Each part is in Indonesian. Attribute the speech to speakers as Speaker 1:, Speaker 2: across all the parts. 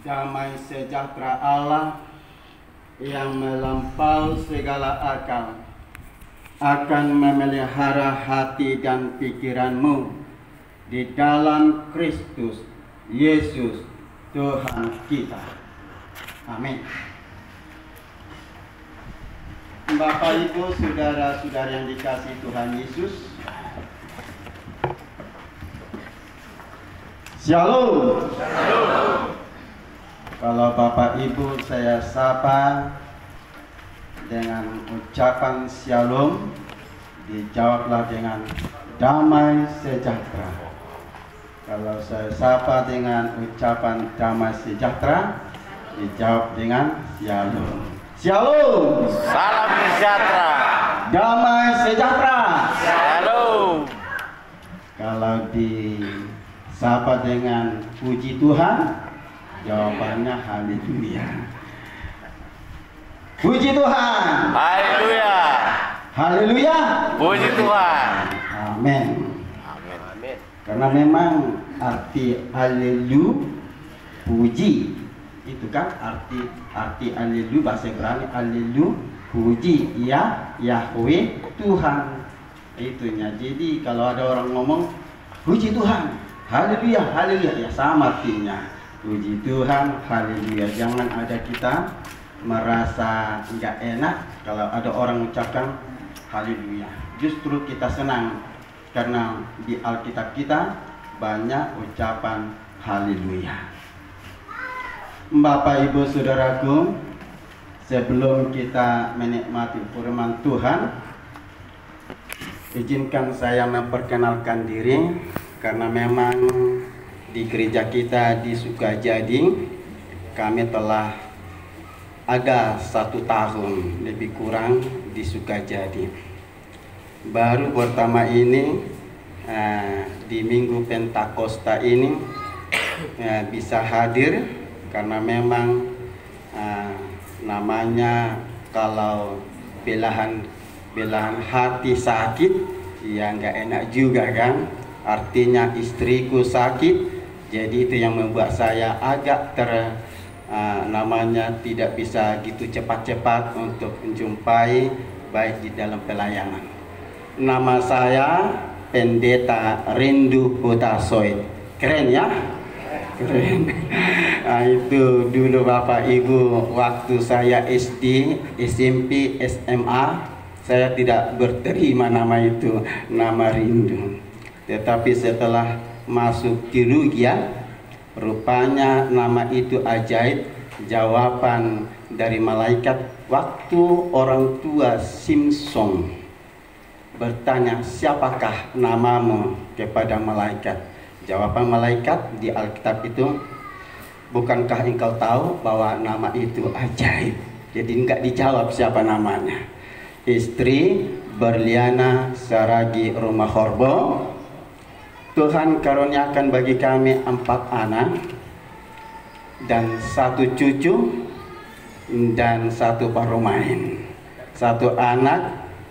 Speaker 1: damai sejahtera Allah yang melampaui segala akal akan memelihara hati dan pikiranmu di dalam Kristus Yesus Tuhan kita. Amin. Bapak, Ibu, saudara-saudara yang dikasihi Tuhan Yesus, Shalom. Shalom. Kalau Bapak Ibu saya sapa dengan ucapan Shalom, dijawablah dengan damai sejahtera. Kalau saya sapa dengan ucapan damai sejahtera, dijawab dengan Shalom. Shalom.
Speaker 2: Salam sejahtera.
Speaker 1: Damai sejahtera.
Speaker 2: Shalom.
Speaker 1: Kalau disapa dengan puji Tuhan, jawabannya haleluya. Puji Tuhan.
Speaker 2: Haleluya.
Speaker 1: Haleluya.
Speaker 2: Puji Tuhan.
Speaker 1: Amin.
Speaker 2: Amin. Amin.
Speaker 1: Karena memang arti haleluya puji itu kan arti haleluya bahasa Ibrani haleluya puji ya Yahweh Tuhan itunya. Jadi kalau ada orang ngomong puji Tuhan haleluya haleluya, ya sama artinya puji Tuhan haleluya. Jangan ada kita merasa nggak enak kalau ada orang ucapkan haleluya. Justru kita senang karena di Alkitab kita banyak ucapan haleluya. Bapak, Ibu, saudaraku, sebelum kita menikmati firman Tuhan, izinkan saya memperkenalkan diri. Karena memang di gereja kita di Sukajadi kami telah ada 1 tahun lebih kurang di Sukajadi. Baru pertama ini di Minggu Pentakosta ini bisa hadir. Karena memang namanya kalau belahan hati sakit, ya nggak enak juga kan. Artinya istriku sakit, jadi itu yang membuat saya agak namanya tidak bisa gitu cepat-cepat untuk menjumpai baik di dalam pelayanan. Nama saya Pendeta Rindu Hutasoid. Keren ya? Keren. Nah, itu dulu Bapak Ibu waktu saya SD, SMP, SMA, saya tidak berterima nama itu, nama Rindu. Tetapi setelah masuk teologi, rupanya nama itu ajaib, jawaban dari malaikat. Waktu orang tua Simpson bertanya, siapakah namamu kepada malaikat? Jawaban malaikat di Alkitab itu, bukankah engkau tahu bahwa nama itu ajaib? Jadi enggak dijawab siapa namanya. Istri Berliana Saragi Rumah Horbo. Tuhan karuniakan bagi kami 4 anak dan 1 cucu dan 1 parumain. 1 anak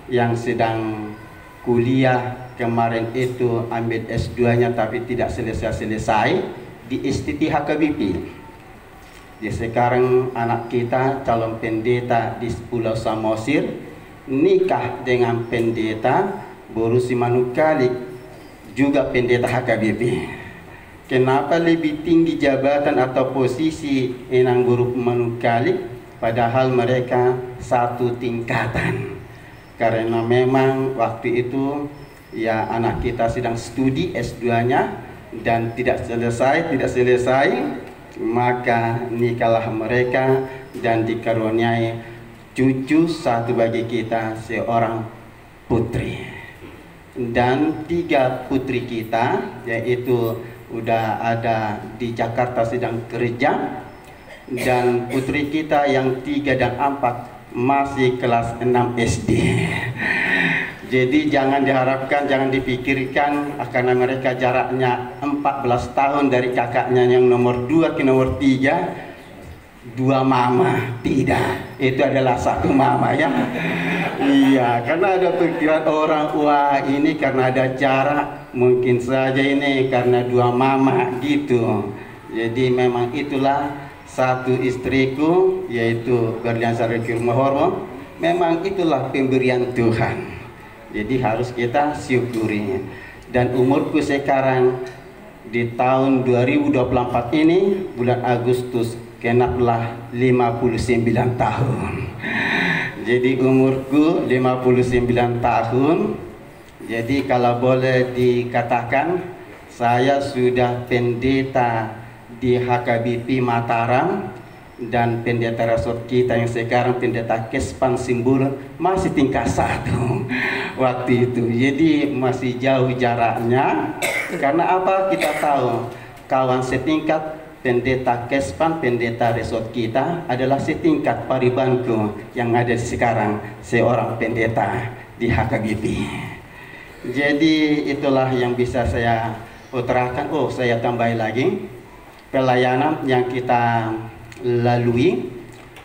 Speaker 1: yang sedang kuliah kemarin itu ambil S2-nya tapi tidak selesai di STT HKBP. Jadi sekarang anak kita calon pendeta di Pulau Samosir, nikah dengan pendeta Borusi Manukalik, juga pendeta HKBP. Kenapa lebih tinggi jabatan atau posisi Enang Guru Manukalik padahal mereka 1 tingkatan? Karena memang waktu itu ya anak kita sedang studi S2-nya dan tidak selesai, maka nikahlah mereka dan dikaruniai cucu 1 bagi kita, seorang putri. Dan 3 putri kita, yaitu udah ada di Jakarta sedang kerja, dan putri kita yang 3 dan 4 masih kelas 6 SD. Jadi jangan diharapkan, jangan dipikirkan karena mereka jaraknya 14 tahun dari kakaknya yang nomor 2 ke nomor 3, 2 mama. Tidak, itu adalah 1 mama ya. Iya, karena ada pikiran orang, wah ini karena ada jarak, mungkin saja ini karena 2 mama gitu. Jadi memang itulah satu istriku yaitu Berlian Sariki Rumahormo. Memang itulah pemberian Tuhan. Jadi harus kita syukuri. Dan umurku sekarang di tahun 2024 ini bulan Agustus genaplah 59 tahun. Jadi umurku 59 tahun. Jadi kalau boleh dikatakan saya sudah pendeta di HKBP Mataram dan pendeta resort kita yang sekarang pendeta Kespan Simbul masih tingkat 1 waktu itu. Jadi masih jauh jaraknya. Karena apa? Kita tahu kawan setingkat pendeta Kespan, pendeta resort kita adalah setingkat paribanku yang ada sekarang, seorang pendeta di HKBP. Jadi itulah yang bisa saya utarakan. Oh, saya tambahin lagi, pelayanan yang kita lalui,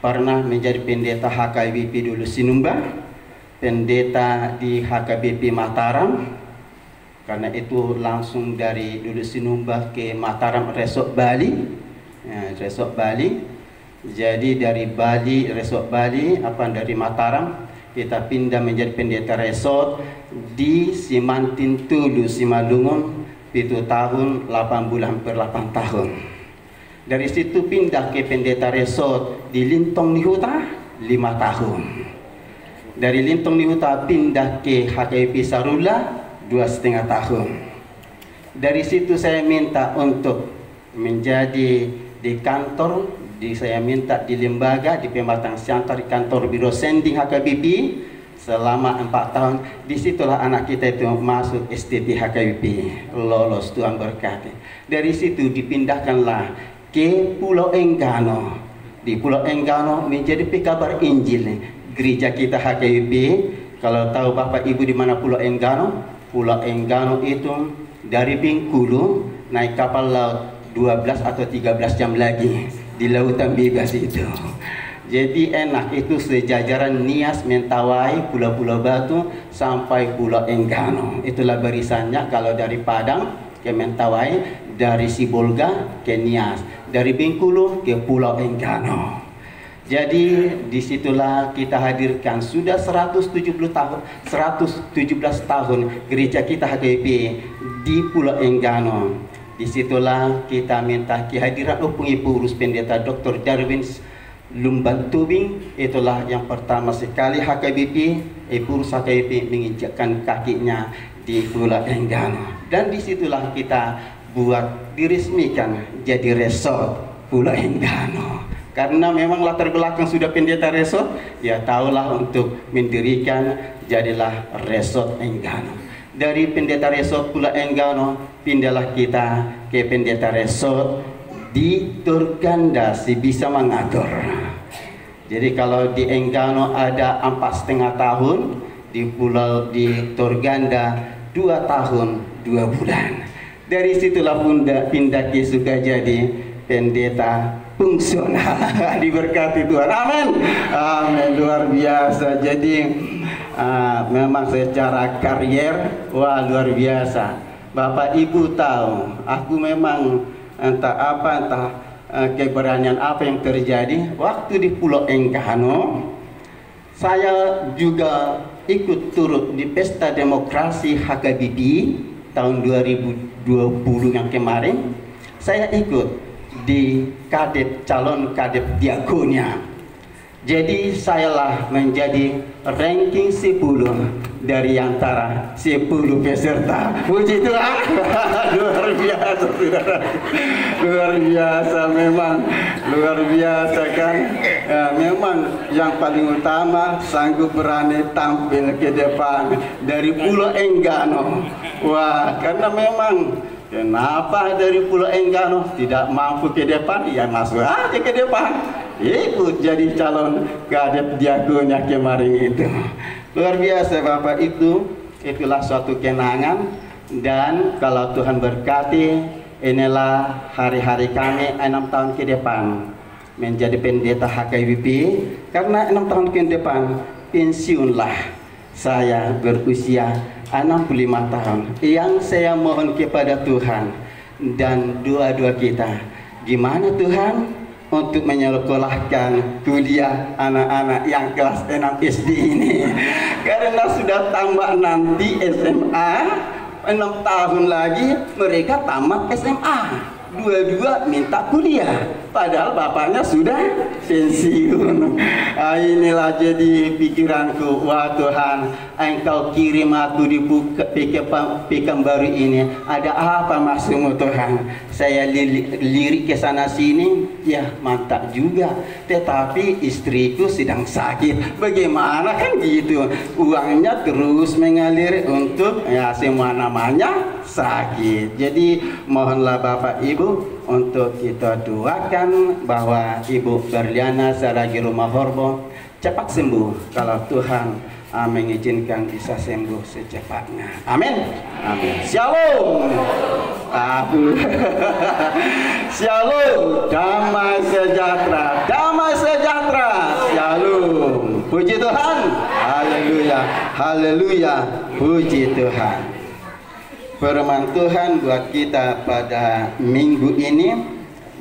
Speaker 1: pernah menjadi pendeta HKBP dulu Sinumba, pendeta di HKBP Mataram. Karena itu langsung dari dulu Sinumba ke Mataram Resort Bali, Resort Bali. Jadi dari Bali, Resort Bali, dari Mataram kita pindah menjadi pendeta resort di Simantin Tulu Simalungun 7 tahun 8 bulan per 8 tahun. Dari situ pindah ke pendeta resort di Lintong Nihuta 5 tahun. Dari Lintong Nihuta pindah ke HKBP Sarula 2,5 tahun. Dari situ saya minta untuk menjadi di kantor, saya minta di lembaga di Pematang Siantar di kantor Biro Sending HKBP selama 4 tahun. Disitulah anak kita itu masuk STT HKBP, lolos, Tuhan berkati. Dari situ dipindahkanlah ke Pulau Enggano. Di Pulau Enggano menjadi pekabar Injil gereja kita HKBP. Kalau tahu Bapak Ibu di mana Pulau Enggano? Pulau Enggano itu dari Bengkulu naik kapal laut 12 atau 13 jam lagi di lautan bebas itu. Jadi enak, itu sejajaran Nias, Mentawai, Pulau-Pulau Batu sampai Pulau Enggano. Itulah barisannya kalau dari Padang ke Mentawai, dari Sibolga ke Nias, dari Bengkulu ke Pulau Enggano. Jadi disitulah kita hadirkan sudah 117 tahun gereja kita HKBP di Pulau Enggano. Disitulah kita minta kehadiran pengurus pendeta Dr. Darwin Lumban Tubing. Itulah yang pertama sekali HKBP, pengurus HKBP menginjakkan kakinya di Pulau Enggano. Dan disitulah kita buat diresmikan jadi resort Pulau Enggano. Karena memang latar belakang sudah pendeta resort, ya tahulah untuk mendirikan jadilah resort Enggano. Dari pendeta resort Pulau Enggano pindahlah kita ke pendeta resort di Turganda si bisa mengatur. Jadi kalau di Enggano ada 4,5 tahun, di Turganda 2 tahun 2 bulan. Dari situlah pindah ke Sukajadi pendeta fungsional. Diberkati Tuhan, amin, amin, luar biasa. Jadi memang secara karier, wah luar biasa. Bapak Ibu tahu, aku memang entah keberanian apa yang terjadi waktu di Pulau Enggano. Saya juga ikut turut di pesta demokrasi HKBP tahun 2020 yang kemarin. Saya ikut di calon kadep diakonia. Jadi sayalah menjadi ranking 10 dari antara 10 peserta. Puji Tuhan. Luar biasa, saudara. Luar biasa, memang luar biasa kan. Ya, memang yang paling utama sanggup berani tampil ke depan dari Pulau Enggano. Wah, karena memang kenapa dari Pulau Enggano tidak mampu ke depan, ya masuk aja ke depan, ikut jadi calon kadep diakonia kemarin itu. Luar biasa Bapak itu, itulah suatu kenangan. Dan kalau Tuhan berkati, inilah hari-hari kami 6 tahun ke depan menjadi pendeta HKBP. Karena 6 tahun ke depan pensiunlah saya berusia 65 tahun. Yang saya mohon kepada Tuhan dan doa-doa kita, gimana Tuhan untuk menyekolahkan kuliah anak-anak yang kelas 6 SD ini. Karena sudah tambah nanti SMA, 6 tahun lagi mereka tamat SMA. Dua-dua minta kuliah, padahal bapaknya sudah pensiun. Inilah jadi pikiranku, wah Tuhan, Engkau kirim aku di Pekanbaru ini. Ada apa maksudmu Tuhan? Saya lirik ke sana sini, ya mantap juga. Tetapi istriku sedang sakit. Bagaimana kan gitu? Uangnya terus mengalir untuk ya semua namanya sakit. Jadi mohonlah Bapak Ibu untuk kita doakan bahwa Ibu Berliana Saragi Rumah Horbo cepat sembuh kalau Tuhan mengizinkan bisa sembuh secepatnya. Amin. Amin. Shalom. Shalom. Damai sejahtera. Damai sejahtera. Shalom. Puji Tuhan. Haleluya. Haleluya. Puji Tuhan. Firman Tuhan buat kita pada minggu ini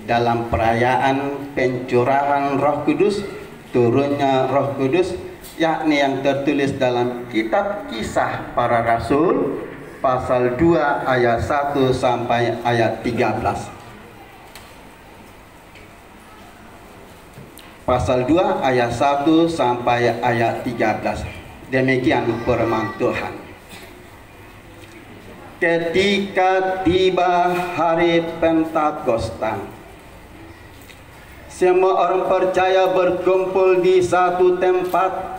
Speaker 1: dalam perayaan pencurahan Roh Kudus, turunnya Roh Kudus, yakni yang tertulis dalam kitab Kisah Para Rasul pasal 2 ayat 1 sampai ayat 13. Pasal 2 ayat 1 sampai ayat 13. Demikian firman Tuhan. Ketika tiba hari Pentakosta, semua orang percaya berkumpul di satu tempat.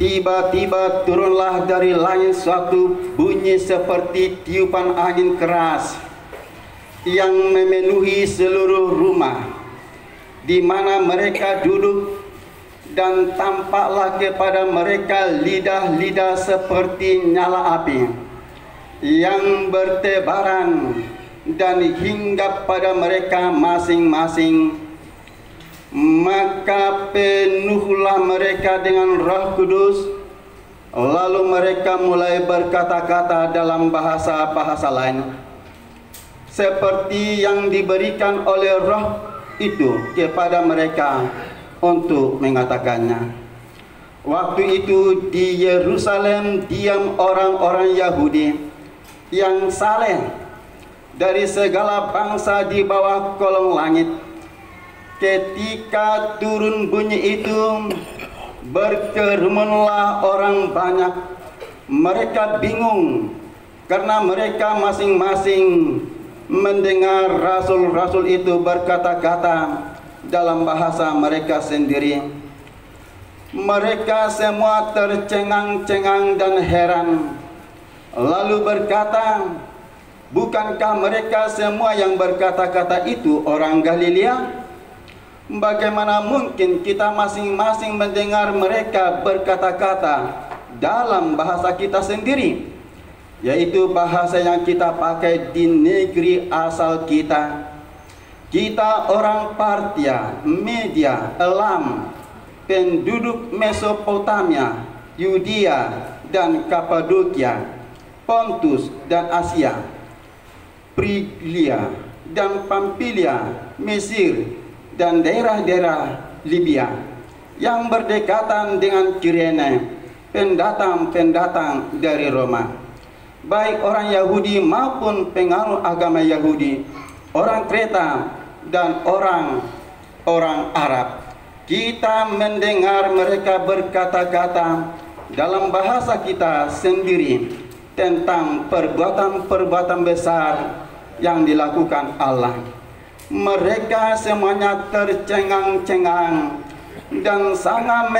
Speaker 1: Tiba-tiba turunlah dari langit suatu bunyi seperti tiupan angin keras yang memenuhi seluruh rumah di mana mereka duduk, dan tampaklah kepada mereka lidah-lidah seperti nyala api yang bertebaran dan hinggap pada mereka masing-masing. Maka penuhlah mereka dengan Roh Kudus, lalu mereka mulai berkata-kata dalam bahasa-bahasa lain seperti yang diberikan oleh Roh itu kepada mereka untuk mengatakannya. Waktu itu di Yerusalem diam orang-orang Yahudi yang saleh dari segala bangsa di bawah kolong langit. Ketika turun bunyi itu, berkerumunlah orang banyak. Mereka bingung karena mereka masing-masing mendengar rasul-rasul itu berkata-kata dalam bahasa mereka sendiri. Mereka semua tercengang-cengang dan heran, lalu berkata, bukankah mereka semua yang berkata-kata itu orang Galilea? Bagaimana mungkin kita masing-masing mendengar mereka berkata-kata dalam bahasa kita sendiri, yaitu bahasa yang kita pakai di negeri asal kita? Kita orang Partia, Media, Elam, penduduk Mesopotamia, Yudea dan Kapadokia, Pontus dan Asia, Frigia dan Pamfilia, Mesir dan daerah-daerah Libya yang berdekatan dengan Kirene, pendatang-pendatang dari Roma, baik orang Yahudi maupun penganut agama Yahudi, orang Kreta dan orang Arab. Kita mendengar mereka berkata-kata dalam bahasa kita sendiri tentang perbuatan-perbuatan besar yang dilakukan Allah. Mereka semuanya tercengang-cengang dan sangat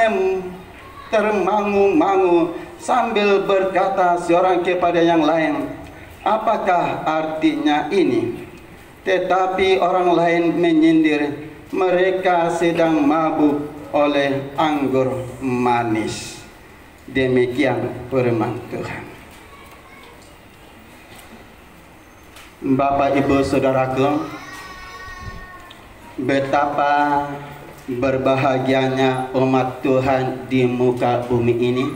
Speaker 1: termangu-mangu sambil berkata seorang kepada yang lain, apakah artinya ini? Tetapi orang lain menyindir, mereka sedang mabuk oleh anggur manis. Demikian firman Tuhan. Bapak, Ibu, Saudaraku, betapa berbahagianya umat Tuhan di muka bumi ini.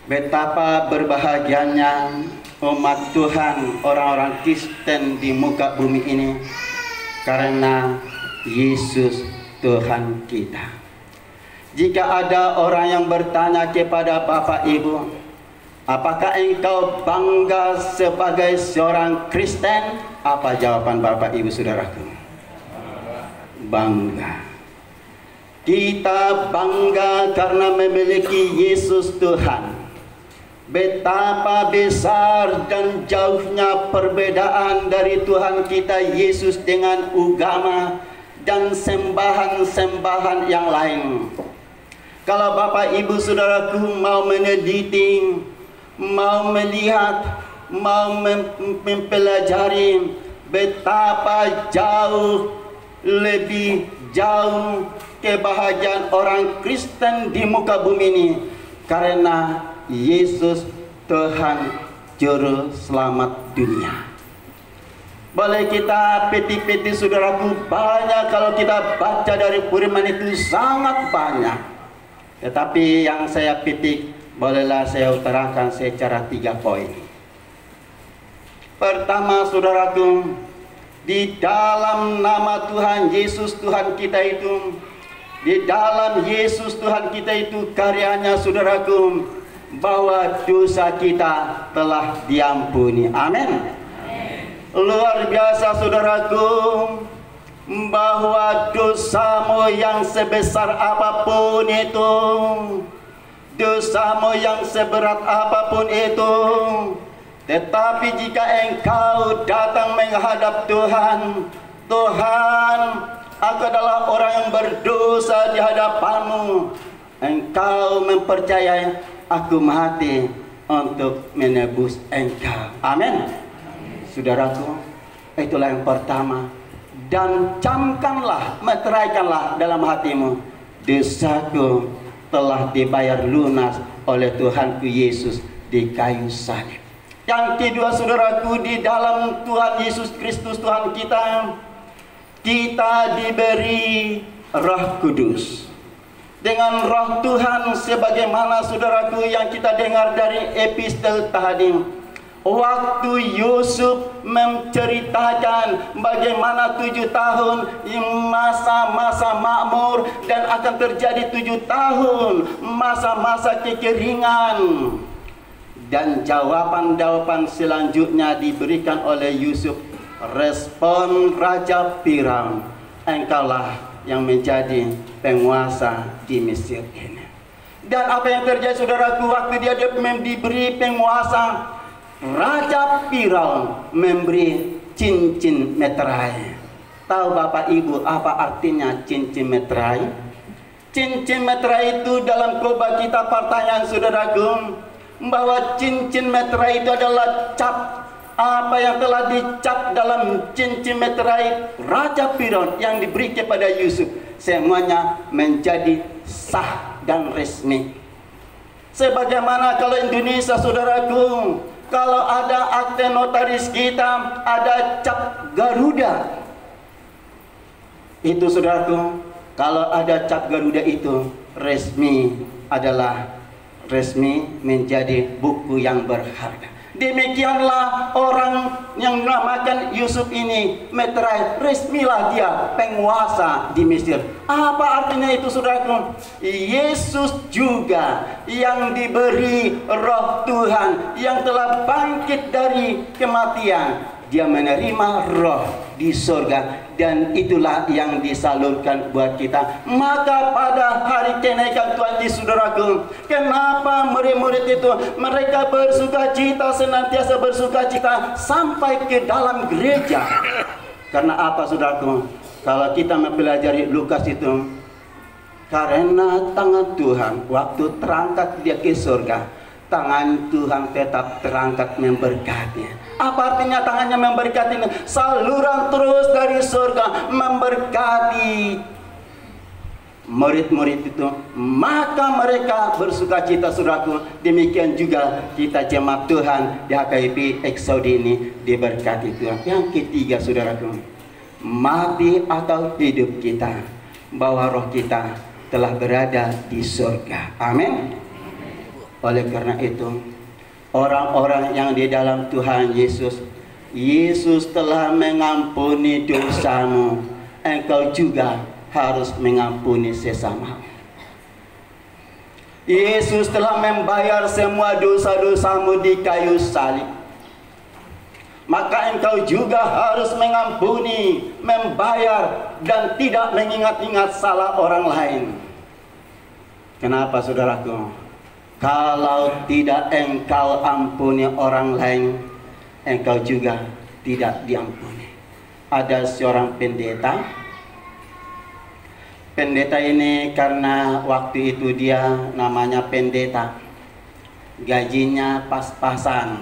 Speaker 1: Betapa berbahagianya umat Tuhan, orang-orang Kristen di muka bumi ini, karena Yesus Tuhan kita. Jika ada orang yang bertanya kepada Bapak Ibu, apakah engkau bangga sebagai seorang Kristen? Apa jawaban Bapak Ibu saudaraku? Bangga. Kita bangga karena memiliki Yesus Tuhan. Betapa besar dan jauhnya perbedaan dari Tuhan kita Yesus dengan agama dan sembahan-sembahan yang lain. Kalau Bapak Ibu saudaraku mau meneliti, mau melihat, mau mempelajari betapa jauh lebih jauh kebahagiaan orang Kristen di muka bumi ini, karena Yesus Tuhan Juru Selamat dunia. Boleh kita petik-petik saudaraku, banyak kalau kita baca dari firman itu sangat banyak. Tetapi yang saya petik, bolehlah saya utarakan secara 3 poin. Pertama saudaraku, di dalam nama Tuhan Yesus Tuhan kita itu, di dalam Yesus Tuhan kita itu karyanya saudaraku, bahwa dosa kita telah diampuni. Amin. Luar biasa saudaraku, bahwa dosamu yang sebesar apapun itu, dosamu yang seberat apapun itu, tetapi jika engkau datang menghadap Tuhan, Tuhan, aku adalah orang yang berdosa di hadapanmu, engkau mempercayai aku mati untuk menebus engkau. Amin. Saudaraku, itulah yang pertama. Dan camkanlah, meteraikanlah dalam hatimu, dosaku telah dibayar lunas oleh Tuhanku Yesus di kayu salib. Yang kedua saudaraku, di dalam Tuhan Yesus Kristus Tuhan kita, kita diberi Roh Kudus. Dengan Roh Tuhan, sebagaimana saudaraku yang kita dengar dari epistel tadi, waktu Yusuf menceritakan bagaimana 7 tahun masa-masa makmur dan akan terjadi 7 tahun masa-masa kekeringan, dan jawaban-jawaban selanjutnya diberikan oleh Yusuf. Respon Raja Firaun, engkaulah yang menjadi penguasa di Mesir ini. Dan apa yang terjadi saudaraku, waktu dia diberi penguasa, Raja Firaun memberi cincin meterai. Tahu Bapak Ibu apa artinya cincin meterai? Cincin meterai itu dalam khotbah kita pertanyaan saudaraku, bahwa cincin meterai itu adalah cap. Apa yang telah dicap dalam cincin meterai Raja Firaun yang diberi kepada Yusuf, semuanya menjadi sah dan resmi. Sebagaimana kalau Indonesia saudaraku, kalau ada akte notaris kita, ada cap Garuda. Itu saudaraku, kalau ada cap Garuda itu resmi, adalah resmi menjadi buku yang berharga. Demikianlah orang yang dinamakan Yusuf ini meterai, resmilah dia penguasa di Mesir. Apa artinya itu saudaraku? Yesus juga yang diberi Roh Tuhan, yang telah bangkit dari kematian, dia menerima roh di surga, dan itulah yang disalurkan buat kita. Maka pada hari kenaikan Tuhan Yesus saudaraku, kenapa murid-murid itu mereka bersukacita, senantiasa bersukacita sampai ke dalam gereja? Karena apa saudaraku? Kalau kita mempelajari Lukas itu, karena tangan Tuhan waktu terangkat dia ke surga, tangan Tuhan tetap terangkat memberkati. Apa artinya tangannya memberkati? Saluran terus dari surga memberkati murid-murid itu. Maka mereka bersukacita saudaraku. Demikian juga kita jemaat Tuhan di HKIP Exodus ini diberkati Tuhan. Yang ketiga saudaraku, mati atau hidup kita, bahwa roh kita telah berada di surga. Amin. Oleh karena itu, orang-orang yang di dalam Tuhan Yesus, Yesus telah mengampuni dosamu, engkau juga harus mengampuni sesamamu. Yesus telah membayar semua dosa-dosamu di kayu salib, maka engkau juga harus mengampuni, membayar, dan tidak mengingat-ingat salah orang lain. Kenapa, saudaraku? Kalau tidak engkau ampuni orang lain, engkau juga tidak diampuni. Ada seorang pendeta. Pendeta ini karena waktu itu dia namanya pendeta, gajinya pas-pasan.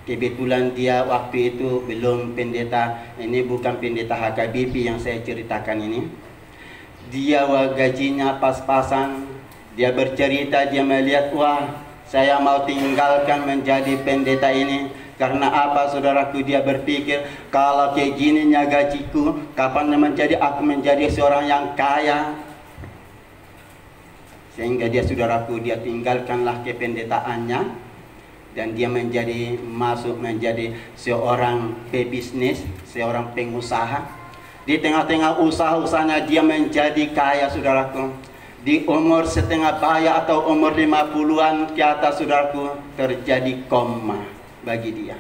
Speaker 1: Kebetulan dia waktu itu belum pendeta. Ini bukan pendeta HKBP yang saya ceritakan ini. Dia gajinya pas-pasan. Dia bercerita, dia melihat, wah, saya mau tinggalkan menjadi pendeta ini. Karena apa, saudaraku? Dia berpikir, kalau kayak gininya gajiku, kapan aku menjadi seorang yang kaya? Sehingga dia, saudaraku, dia tinggalkanlah kependetaannya, dan dia masuk menjadi seorang pebisnis, seorang pengusaha. Di tengah-tengah usaha-usahanya dia menjadi kaya, saudaraku. Di umur setengah baya atau umur 50-an ke atas, saudaraku, terjadi koma bagi dia.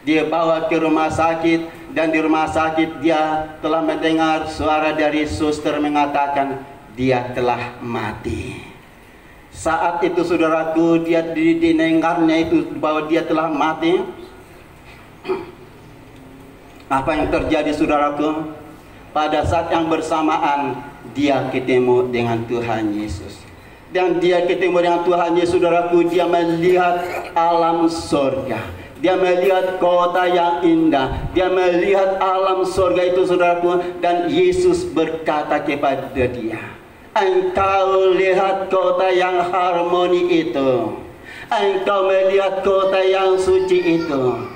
Speaker 1: Dia bawa ke rumah sakit, dan di rumah sakit dia telah mendengar suara dari suster mengatakan dia telah mati. Saat itu, saudaraku, dia didengarnya itu bahwa dia telah mati. Apa yang terjadi, saudaraku? Pada saat yang bersamaan dia ketemu dengan Tuhan Yesus. Dan dia ketemu dengan Tuhan Yesus, saudaraku, dia melihat alam surga. Dia melihat kota yang indah. Dia melihat alam surga itu, saudaraku. Dan Yesus berkata kepada dia, engkau lihat kota yang harmoni itu. Engkau melihat kota yang suci itu.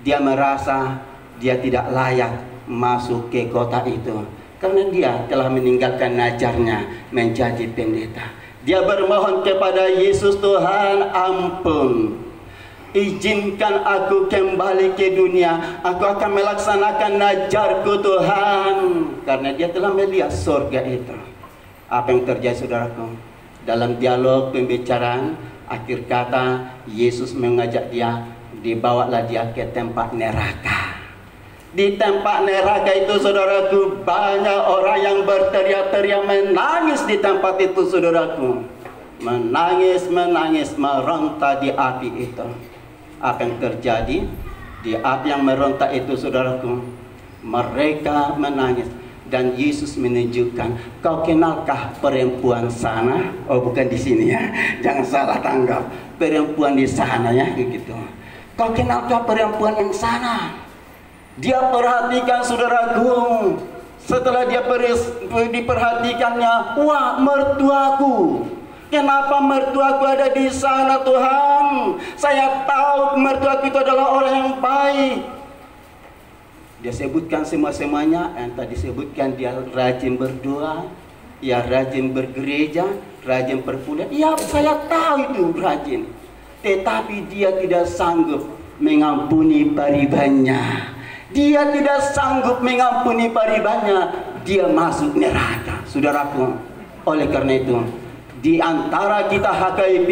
Speaker 1: Dia merasa dia tidak layak masuk ke kota itu, karena dia telah meninggalkan najarnya menjadi pendeta. Dia bermohon kepada Yesus, Tuhan, ampun, izinkan aku kembali ke dunia. Aku akan melaksanakan najarku, Tuhan. Karena dia telah melihat surga itu. Apa yang terjadi, saudaraku? Dalam dialog pembicaraan, akhir kata Yesus mengajak dia, dibawalah dia ke tempat neraka. Di tempat neraka itu, saudaraku, banyak orang yang berteriak-teriak, menangis di tempat itu, saudaraku. Menangis, meronta di api itu. Apa yang terjadi? Di api yang meronta itu, saudaraku, mereka menangis. Dan Yesus menunjukkan, kau kenalkah perempuan sana? Oh, bukan di sini ya, jangan salah tanggap. Perempuan di sana ya, begitu. Kau kenalkah perempuan yang sana? Dia perhatikan, saudaraku. Setelah dia diperhatikannya, wah, mertuaku. Kenapa mertuaku ada di sana, Tuhan? Saya tahu mertuaku itu adalah orang yang baik. Dia sebutkan semuanya yang tadi sebutkan. Dia rajin berdoa, ya rajin bergereja, rajin berkuliah. Ya, saya tahu itu rajin. Tetapi dia tidak sanggup mengampuni paribannya. Dia tidak sanggup mengampuni paribannya. Dia masuk neraka, saudaraku. Oleh karena itu, di antara kita HKIP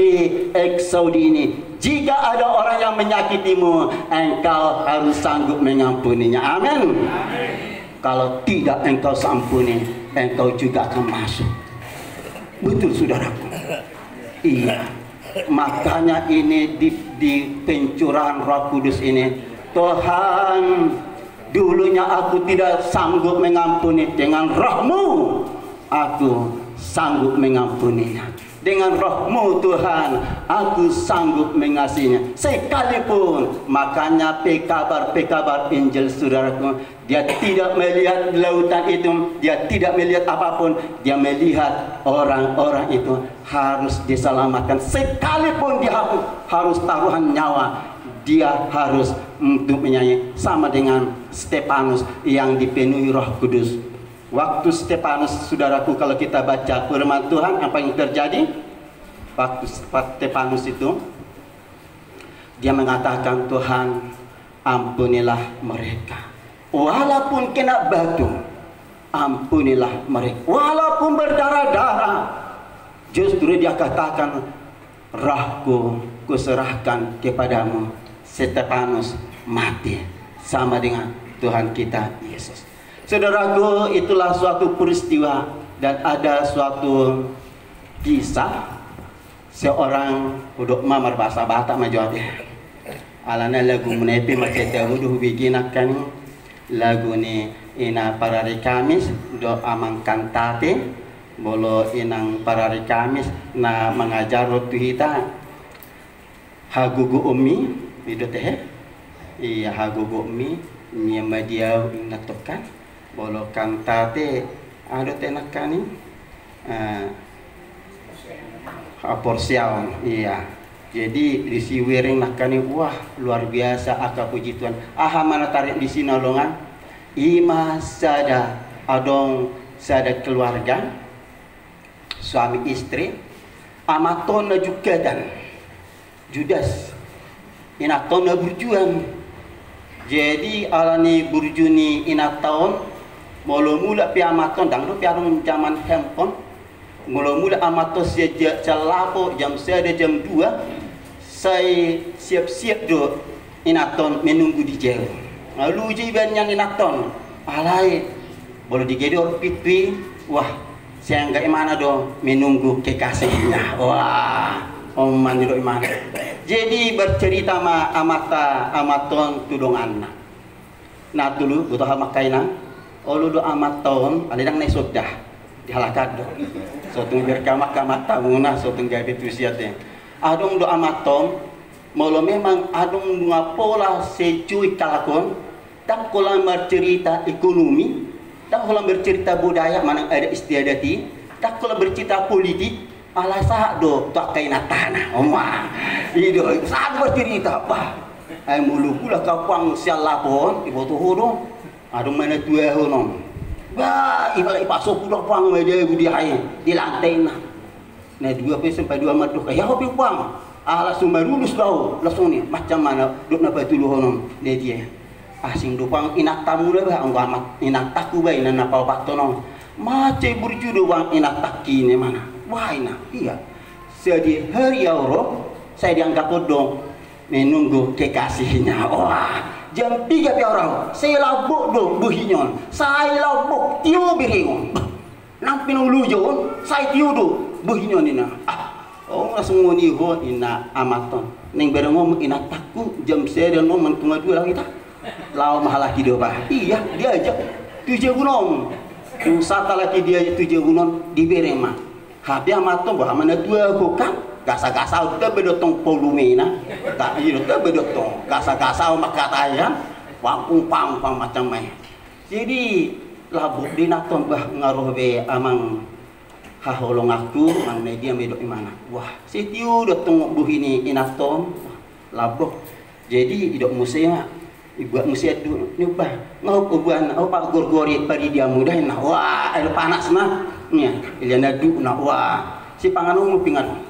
Speaker 1: X Saudi ini, jika ada orang yang menyakitimu, engkau harus sanggup mengampuninya. Amin. Kalau tidak engkau ampuni, engkau juga akan masuk. Betul, saudaraku. Iya. Makanya ini di pencurahan Roh Kudus ini, Tuhan, dulunya aku tidak sanggup mengampuni, dengan Roh-Mu aku sanggup mengampuninya. Dengan Roh-Mu, Tuhan, aku sanggup mengasihinya sekalipun. Makanya pekabar Injil, saudaraku, dia tidak melihat lautan itu, dia tidak melihat apapun. Dia melihat orang-orang itu harus diselamatkan, sekalipun dia harus taruhan nyawa. Dia harus untuk menyanyi, sama dengan Stefanus yang dipenuhi Roh Kudus. Waktu Stefanus, saudaraku, kalau kita baca firman Tuhan, apa yang terjadi? Waktu Stefanus itu, dia mengatakan, Tuhan, ampunilah mereka. Walaupun kena batu, ampunilah mereka. Walaupun berdarah-darah, justru dia katakan, rohku kuserahkan kepadamu. Stefanus mati sama dengan Tuhan kita Yesus. Saudaraku, itulah suatu peristiwa dan ada suatu kisah seorang uduk mamar bahasa Batak majawab. Alana lagu menepi macam tahu bikin akan lagu ni ina parari Kamis do amang kantate bolo inang parari Kamis na mengajar rotu hita hagugu umi itu teh iya hagugu umi nyama dia ingatokan bolo kantate ada tenakani porsial iya. Jadi di si wering nakani wah luar biasa aka puji Tuhan. Aha mana tarik di sini nolongan. Ima sada adong sada keluarga suami istri amatona juga dan Judas inatona berjuang. Jadi alani burjuni inataon mula-mula pi amaton dang pi arung zaman handphone mula-mula amatos sejak celapo jam 1 jam 2 saya siap-siap do inaton menunggu di jauh. Lalu jiban yang inaton alai boleh digedor pipi wah saya enggak mana do menunggu kekasihnya. Wah oman do mana. Jadi bercerita ma amata amaton tudong anak. Nah dulu butuh makainan. Olu do amaton ada yang naik sudah dihalakan do. So tunggu berkamak-kamak tamuna so tunggu itu siatnya. Adong do amatom molo memang adong ngapola secuy kalakon tak kolam bercerita ekonomi tak kolam bercerita budaya mana ada istiadati tak kolam bercerita politik ala sah do tak kaina tanah omah ido saat bercerita apa ai mulu pula kapang sialapon ibu tu hodong adong mana tua honom ba ibala ipaso pula pang meja budi hai di lantai nah. Nah 2 sampai 2 madu ya hobi bang langsung lulus lau langsung ni macam mana duk na batu luhonom dia asing dupang inak tamu dah bang amat inak taku bae na napau baktono mace burjudo bang inak taki ni mana wah ina iya sedi hari euro saya dianggap bodong menunggu kekasihnya wah jam 3 pi orang saya labuk do buhinyon saya labuk tiu biringon nampi nulu jon saya tiu do buhinyon ina oh langsung ngoni ho ina amaton ning berengom ina takku jam sere noman kungadua lagi tak lau mahalah kido bah iya dia aja 7 bulan usata lagi dia 7 bulan di berema habi amaton bah mana 2 bukan gasa-gasa udah bedotong polumena tak iya udah bedotong gasa-gasa makatayan pampung macam mai jadi labuk dinaton bah ngaruh be amang haholong aku mang dia medok imana wah sitiu datang buhini inatom labok jadi idok musia ibu musia dulu nyubah ngau kubuan au pak gorgori pari dia mudah nah wah air panas nah nya iliana du nah wah si panganung pingan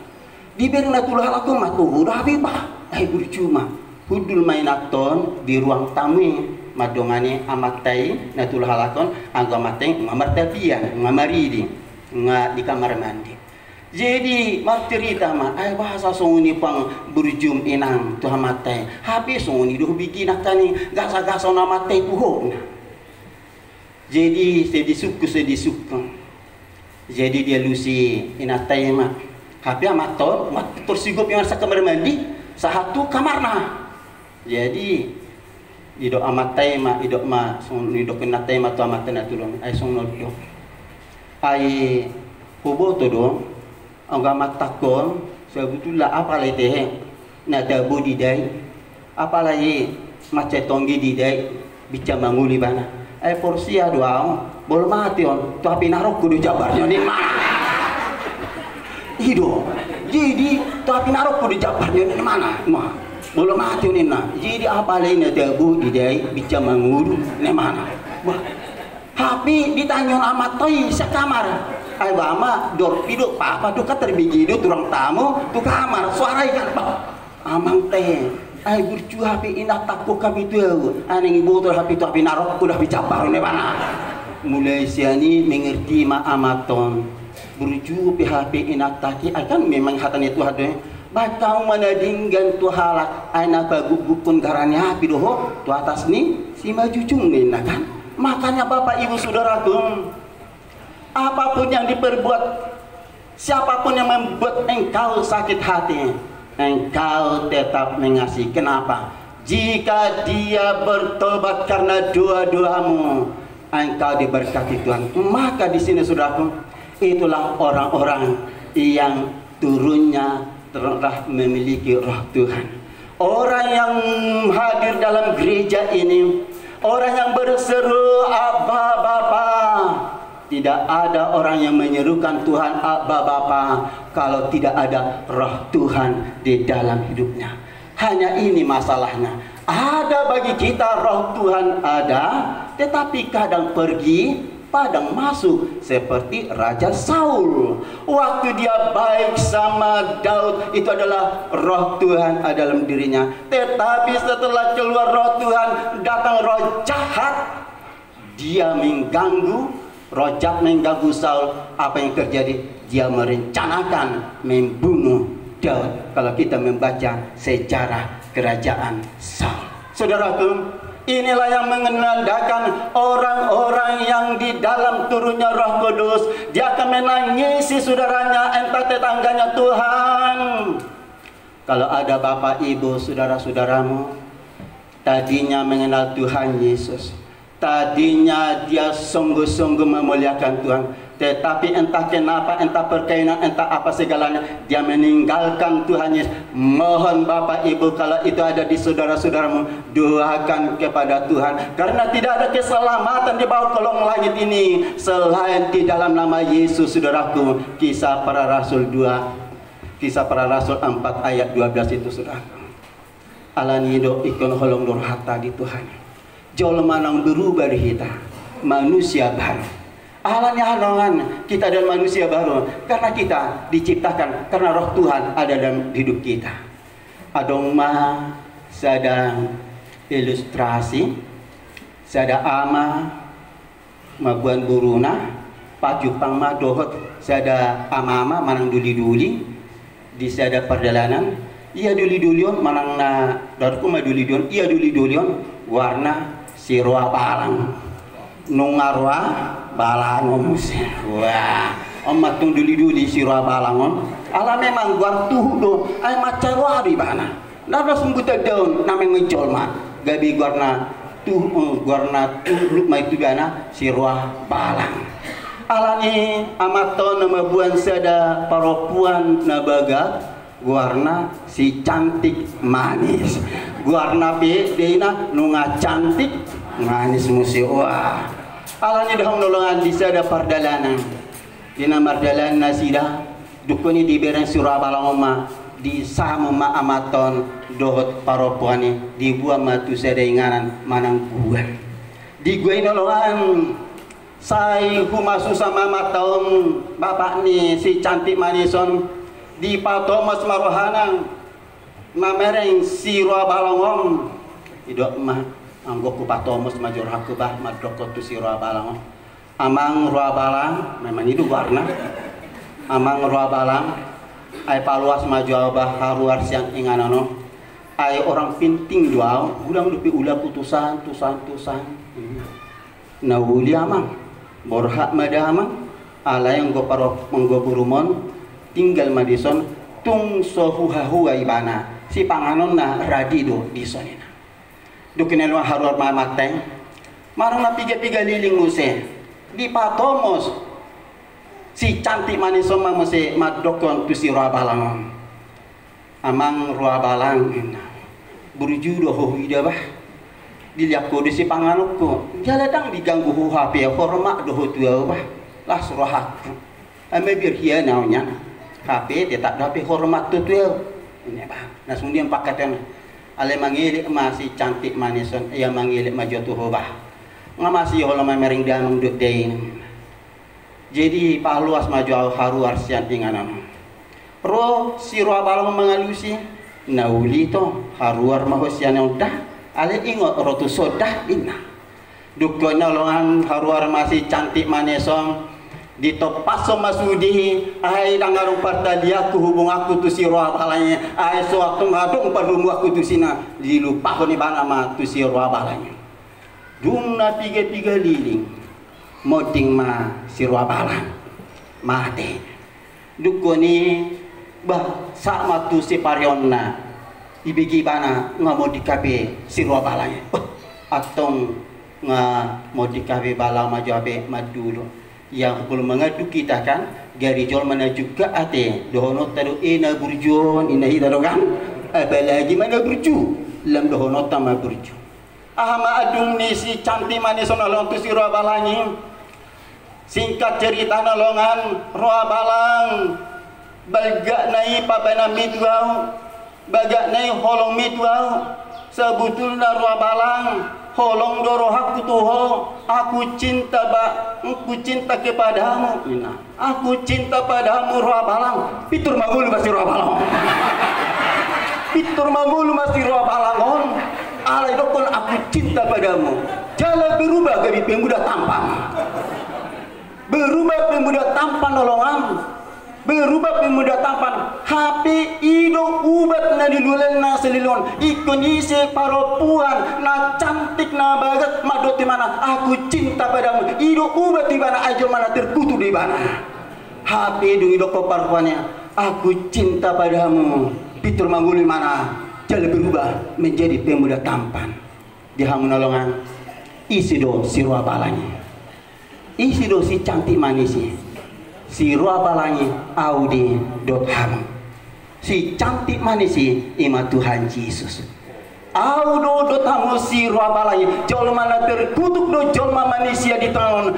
Speaker 1: diberi natulah aku mah tuh udah habibah bercuma hudul mainaton di ruang tamu madongane amatai natulah halakon agama teng ngamartapian ngamaridi nga di kamar mandi. Jadi mak cerita mah ai bahasa songuni pang berjum inang tu hamatai. Habis songuni duh bikin nakani gasa-gasa nama teh puhona. Jadi sedisuku. Jadi dia lusi inatai mah. Habi amator mat tersigup yang sa kamar mandi satu kamarna. Jadi idok amatai mah idok mah songuni idok inatai mah tu amatai natulong ai songno do. Ai hubo to dong anggamat takon sebetulnya apa lagi teh nada bodi dai apa lagi macet tonggi di dai bica manguli bana ai porsia doang bol mati on tapi narok kudu jabarnya ni mana ido jadi tapi narok kudu jabarnya ni mana mah bol mati ni na jadi apa lagi nada bodi dai bica mangulu ni mana tapi ditanya amat toy sekamar ay bama dor piduk apa tuh kan terbigidu turang tamu tuh kamar suara ikan amang teh Ai burcu HP indah takut kami tu aneng ibu tu HP tu HP narok ku dah bicabar ne mana. Mulai siani mengerti ma amaton. Burcu HP indah taki akan memang hatan itu ada. Bakau mana dinggan tu halak aina bagupun garanya HP doho tu atas ni si maju cung ni kan. Makanya Bapak Ibu Saudaraku, apapun yang diperbuat, siapapun yang membuat engkau sakit hati, engkau tetap mengasihi. Kenapa? Jika dia bertobat karena doa-doamu, engkau diberkati Tuhan. Maka di sini saudaraku, itulah orang-orang yang turunnya telah memiliki roh Tuhan. Orang yang hadir dalam gereja ini, orang yang berseru Abba Bapa. Tidak ada orang yang menyerukan Tuhan Abba Bapa kalau tidak ada roh Tuhan di dalam hidupnya. Hanya ini masalahnya. Ada bagi kita roh Tuhan ada, tetapi kadang pergi, kadang masuk, seperti Raja Saul. Waktu dia baik sama Daud, itu adalah roh Tuhan ada dalam dirinya. Tetapi setelah keluar roh Tuhan, datang roh jahat. Dia mengganggu, roh jahat mengganggu Saul. Apa yang terjadi? Dia merencanakan membunuh Daud. Kalau kita membaca sejarah kerajaan Saul, saudaraku, inilah yang menandakan orang-orang yang di dalam turunnya Roh Kudus. Dia akan menangisi saudaranya, entah tetangganya. Tuhan, kalau ada Bapak Ibu saudara-saudaramu tadinya mengenal Tuhan Yesus, tadinya dia sungguh-sungguh memuliakan Tuhan, tetapi entah kenapa, entah perkainan, entah apa segalanya, dia meninggalkan Tuhan Yesus. Mohon Bapak Ibu, kalau itu ada di saudara-saudaramu, doakan kepada Tuhan, karena tidak ada keselamatan di bawah kolong langit ini selain di dalam nama Yesus. Saudaraku, Kisah Para Rasul 2, Kisah Para Rasul 4 ayat 12 itu, saudaraku. Alanido ikon holong durhata di Tuhan. Jolma nang berubah di kita, manusia baru. Alanya hanongan kita dan manusia baru, karena kita diciptakan karena roh Tuhan ada dalam hidup kita. Adong ma sedang ilustrasi, sada ama mabuan buruna, pajupang ma dohot sada ama-ama manang duli-duli di sada perjalanan. Iya duli-dulion manang na darku ma duli-dulion, iya duli-dulion warna sirwa palang nungarwa balangon. Wah, omat tung duli-duli sirwa balangon. Ala memang gua tuh do ay macawari bana. Nada sumbuta daun nameng ngejol ma. Gabi guarna tuh lu mai tu bana sirwa balang. Alani amaton nama buan sada paropuan nabaga warna si cantik manis. Warna bedena nunga cantik manis musi. Wah, alanya dah nolongan di sada pardalanan. Dina mardalan nasida dukuni di bereng Surabaya di sama ma amaton dohot paropuani di buah matu sada inganan manang buah. Di gua nolongan sai humasu sama maton bapak ni si cantik manison di patomas marohanang mamereng si Surabaya idok mah anggo ku patomus majur haku bah madrokot tu si Surabaya. Amang Surabaya memang itu warna. Amang Surabaya ai paluas maju bah haruar siang inganono. Ai orang pinting doa ulang dupi ulah putusan tusan. Nawuli amang borhak madamang ala yang go paro menggo burumon tinggal madison tung sohuhahu ibana si panganon na radido disonina. Dukinelwa haruar mamateng marang na piga-piga liling muse di patomos si cantik manisom mamase madokon tu si Surabaya. Amang Surabaya burjudo ho ida bah dilihat ko di si panganok ko jaladang diganggu ho HP hormat do ho tuaw bah lah surahak ame bir hiya naunya HP tetap dapat hormat tu tuaw ini bah nah sundian pakatan ale mangilik masih cantik manison ia mangilik maju tu ho bah ngamasi holo memering damang duk dein. Jadi paluas maju haru arsian tinganan. Ro si Surabaya mengalusi nauli to haruar mahosian udah ale ingot rotu sodah ina duko nolongan haruar masih cantik manesong ditopaso masudi ai dangarung partalia ku hubung aku tu si roa balanya ai suatu ngadung padumu aku tu sina dilupa ni bana ma tu si roa balanya dumna tiga liling moding ma si roa balan mate duko ni bah sama tu si parionna ibigi bana ngamo di kabe si roa balanya atong mau di kabe bala maju abe madulu yang belum mengadu kita kan gari jol mana juga ate dohono taru ina burjon ina hidaro kan apalagi mana burju lam dohono tama burju ahma adung ni si cantik manis nolong tu si roa balangi singkat cerita nolongan roa balang balga nai pabana midwau baga nai holong midwau sebetulnya roa balang holong doro aku tuho aku cinta kepadamu ina aku cinta padamu roa balang pitur magulu masih roa balang pitur magulu masih roa balangon alai dokon aku cinta padamu jalan berubah dari pemuda tampan nolongan berubah pemuda tampan HP ido ubat na dilulen na selilon ikon isi paropuan na cantik na bagat madoti mana aku cinta padamu ido ubat di mana ajo mana terkutu di mana HP ido ido paropuannya aku cinta padamu pitur mangguli mana jalan berubah menjadi pemuda tampan di hamun nolongan isi do si roa balangi isi do si cantik manisi si roa balangi Audi.ham si cantik manisi ima Tuhan Yesus Audo.ham si roa balangi jol mana terkutuk do jol manusia di tangan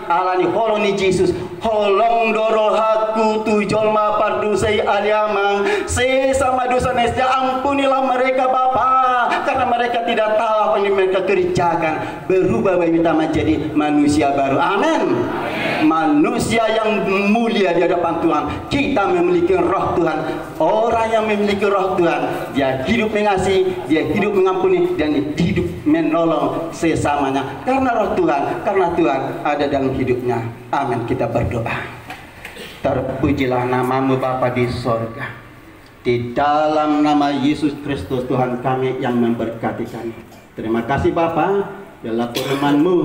Speaker 1: alani holong ni Yesus holong doro haku tu jol ma pardusai aliamang sesama dosa nesya ampunilah mereka Bapa karena mereka tidak tahu apa yang mereka kerjakan berubah kita menjadi manusia baru amin manusia yang mulia di hadapan Tuhan kita memiliki roh Tuhan orang yang memiliki roh Tuhan dia hidup mengasihi dia hidup mengampuni dan hidup menolong sesamanya karena roh Tuhan karena Tuhan ada dalam hidupnya amin kita berdoa terpujilah namamu Bapa di sorga di dalam nama Yesus Kristus Tuhan kami yang memberkati kami terima kasih Bapa dalam firman-Mu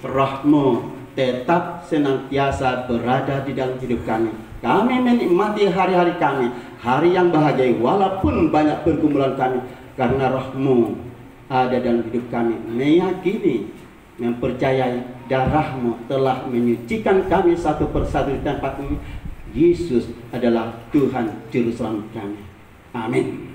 Speaker 1: roh-Mu tetap senantiasa berada di dalam hidup kami. Kami menikmati hari-hari kami, hari yang bahagia walaupun banyak pergumulan kami, karena roh-Mu ada dalam hidup kami. Meyakini, mempercayai darah-Mu telah menyucikan kami satu persatu di tempat ini. Yesus adalah Tuhan Juru Selamat kami. Amin.